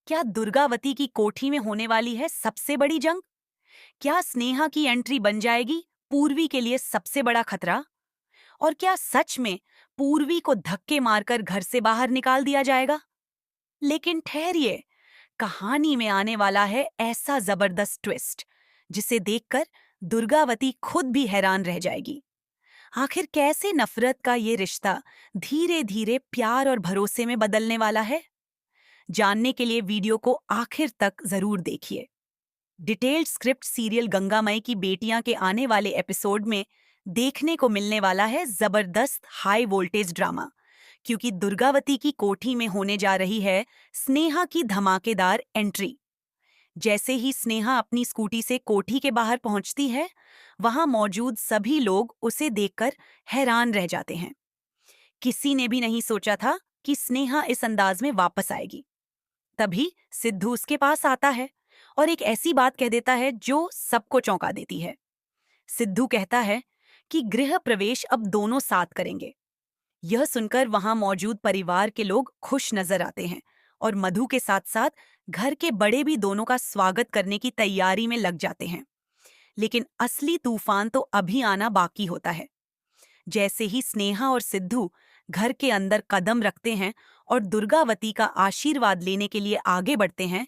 क्या दुर्गावती की कोठी में होने वाली है सबसे बड़ी जंग? क्या स्नेहा की एंट्री बन जाएगी पूर्वी के लिए सबसे बड़ा खतरा? और क्या सच में पूर्वी को धक्के मारकर घर से बाहर निकाल दिया जाएगा? लेकिन ठहरिए, कहानी में आने वाला है ऐसा जबरदस्त ट्विस्ट जिसे देखकर दुर्गावती खुद भी हैरान रह जाएगी। आखिर कैसे नफरत का ये रिश्ता धीरे धीरे प्यार और भरोसे में बदलने वाला है? जानने के लिए वीडियो को आखिर तक जरूर देखिए। डिटेल्ड स्क्रिप्ट सीरियल गंगामय की बेटियां के आने वाले एपिसोड में देखने को मिलने वाला है जबरदस्त हाई वोल्टेज ड्रामा, क्योंकि दुर्गावती की कोठी में होने जा रही है स्नेहा की धमाकेदार एंट्री। जैसे ही स्नेहा अपनी स्कूटी से कोठी के बाहर पहुंचती है, वहां मौजूद सभी लोग उसे देखकर हैरान रह जाते हैं। किसी ने भी नहीं सोचा था कि स्नेहा इस अंदाज में वापस आएगी। तभी सिद्धू उसके पास आता है और एक ऐसी बात कह देता है जो सबको चौंका देती है। सिद्धू कहता है कि गृह प्रवेश अब दोनों साथ करेंगे। यह सुनकर वहां मौजूद परिवार के लोग खुश नजर आते हैं और मधु के साथ साथ घर के बड़े भी दोनों का स्वागत करने की तैयारी में लग जाते हैं। लेकिन असली तूफान तो अभी आना बाकी होता है। जैसे ही स्नेहा और सिद्धू घर के अंदर कदम रखते हैं और दुर्गावती का आशीर्वाद लेने के लिए आगे बढ़ते हैं,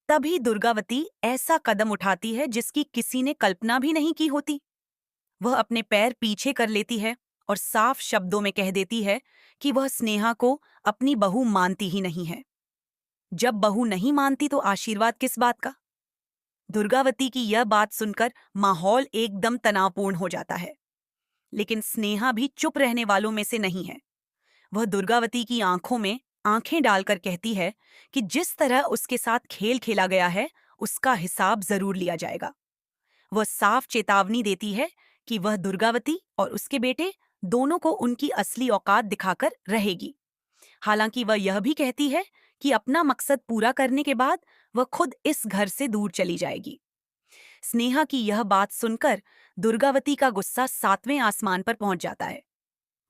तभी दुर्गावती ऐसा कदम उठाती है जिसकी किसी ने कल्पना भी नहीं की होती। वह अपने पैर पीछे कर लेती है और साफ शब्दों में कह देती है कि वह स्नेहा को अपनी बहू मानती ही नहीं है। जब बहू नहीं मानती तो आशीर्वाद किस बात का? दुर्गावती की यह बात सुनकर माहौल एकदम तनावपूर्ण हो जाता है। लेकिन स्नेहा भी चुप रहने वालों में से नहीं है। वह दुर्गावती की आंखों में आंखें डालकर कहती है कि जिस तरह उसके साथ खेल खेला गया है, उसका हिसाब जरूर लिया जाएगा। वह साफ चेतावनी देती है कि वह दुर्गावती और उसके बेटे दोनों को उनकी असली औकात दिखाकर रहेगी। हालांकि वह यह भी कहती है कि अपना मकसद पूरा करने के बाद वह खुद इस घर से दूर चली जाएगी। स्नेहा की यह बात सुनकर दुर्गावती का गुस्सा सातवें आसमान पर पहुंच जाता है।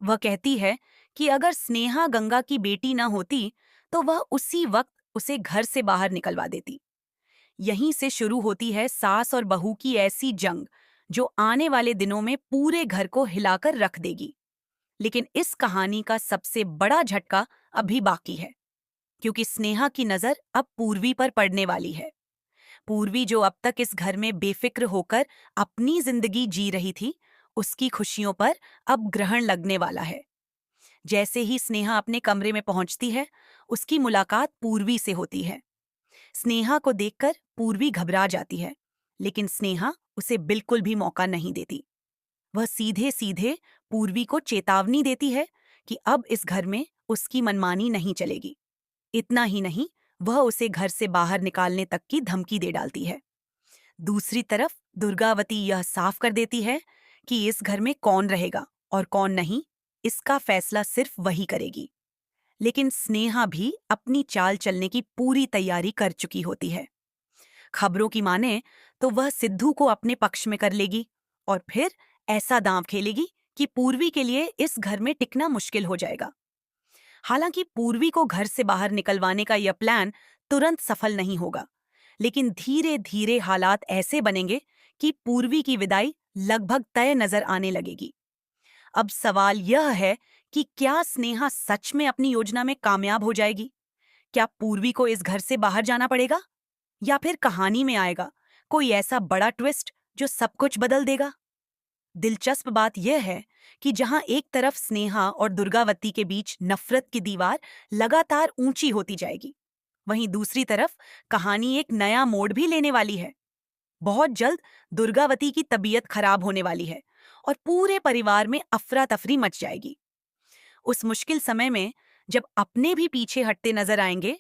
वह कहती है कि अगर स्नेहा गंगा की बेटी न होती तो वह उसी वक्त उसे घर से बाहर निकलवा देती। यहीं से शुरू होती है सास और बहू की ऐसी जंग जो आने वाले दिनों में पूरे घर को हिलाकर रख देगी। लेकिन इस कहानी का सबसे बड़ा झटका अभी बाकी है, क्योंकि स्नेहा की नजर अब पूर्वी पर पड़ने वाली है। पूर्वी जो अब तक इस घर में बेफिक्र होकर अपनी जिंदगी जी रही थी, उसकी खुशियों पर अब ग्रहण लगने वाला है। जैसे ही स्नेहा अपने कमरे में पहुंचती है, उसकी मुलाकात पूर्वी से होती है। स्नेहा को देखकर पूर्वी घबरा जाती है, लेकिन स्नेहा उसे बिल्कुल भी मौका नहीं देती। वह सीधे सीधे पूर्वी को चेतावनी देती है कि अब इस घर में उसकी मनमानी नहीं चलेगी। इतना ही नहीं, वह उसे घर से बाहर निकालने तक की धमकी दे डालती है। दूसरी तरफ दुर्गावती यह साफ कर देती है कि इस घर में कौन रहेगा और कौन नहीं, इसका फैसला सिर्फ वही करेगी। लेकिन स्नेहा भी अपनी चाल चलने की पूरी तैयारी कर चुकी होती है। खबरों की माने तो वह सिद्धू को अपने पक्ष में कर लेगी और फिर ऐसा दांव खेलेगी कि पूर्वी के लिए इस घर में टिकना मुश्किल हो जाएगा। हालांकि पूर्वी को घर से बाहर निकलवाने का यह प्लान तुरंत सफल नहीं होगा, लेकिन धीरे धीरे हालात ऐसे बनेंगे कि पूर्वी की विदाई लगभग तय नजर आने लगेगी। अब सवाल यह है कि क्या स्नेहा सच में अपनी योजना में कामयाब हो जाएगी? क्या पूर्वी को इस घर से बाहर जाना पड़ेगा, या फिर कहानी में आएगा कोई ऐसा बड़ा ट्विस्ट जो सब कुछ बदल देगा? दिलचस्प बात यह है कि जहां एक तरफ स्नेहा और दुर्गावती के बीच नफरत की दीवार लगातार ऊंची होती जाएगी, वहीं दूसरी तरफ कहानी एक नया मोड़ भी लेने वाली है। बहुत जल्द दुर्गावती की तबीयत खराब होने वाली है और पूरे परिवार में अफरा तफरी मच जाएगी। उस मुश्किल समय में जब अपने भी पीछे हटते नजर आएंगे,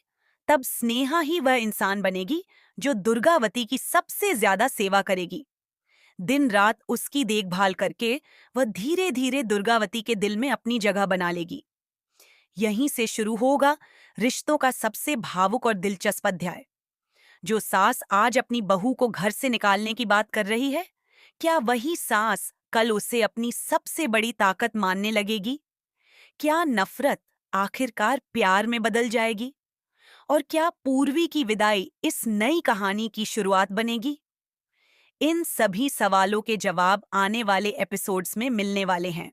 तब स्नेहा ही वह इंसान बनेगी जो दुर्गावती की सबसे ज्यादा सेवा करेगी। दिन रात उसकी देखभाल करके वह धीरे धीरे दुर्गावती के दिल में अपनी जगह बना लेगी। यहीं से शुरू होगा रिश्तों का सबसे भावुक और दिलचस्प अध्याय। जो सास आज अपनी बहू को घर से निकालने की बात कर रही है, क्या वही सास कल उसे अपनी सबसे बड़ी ताकत मानने लगेगी? क्या नफरत आखिरकार प्यार में बदल जाएगी? और क्या पूर्वी की विदाई इस नई कहानी की शुरुआत बनेगी? इन सभी सवालों के जवाब आने वाले एपिसोड्स में मिलने वाले हैं।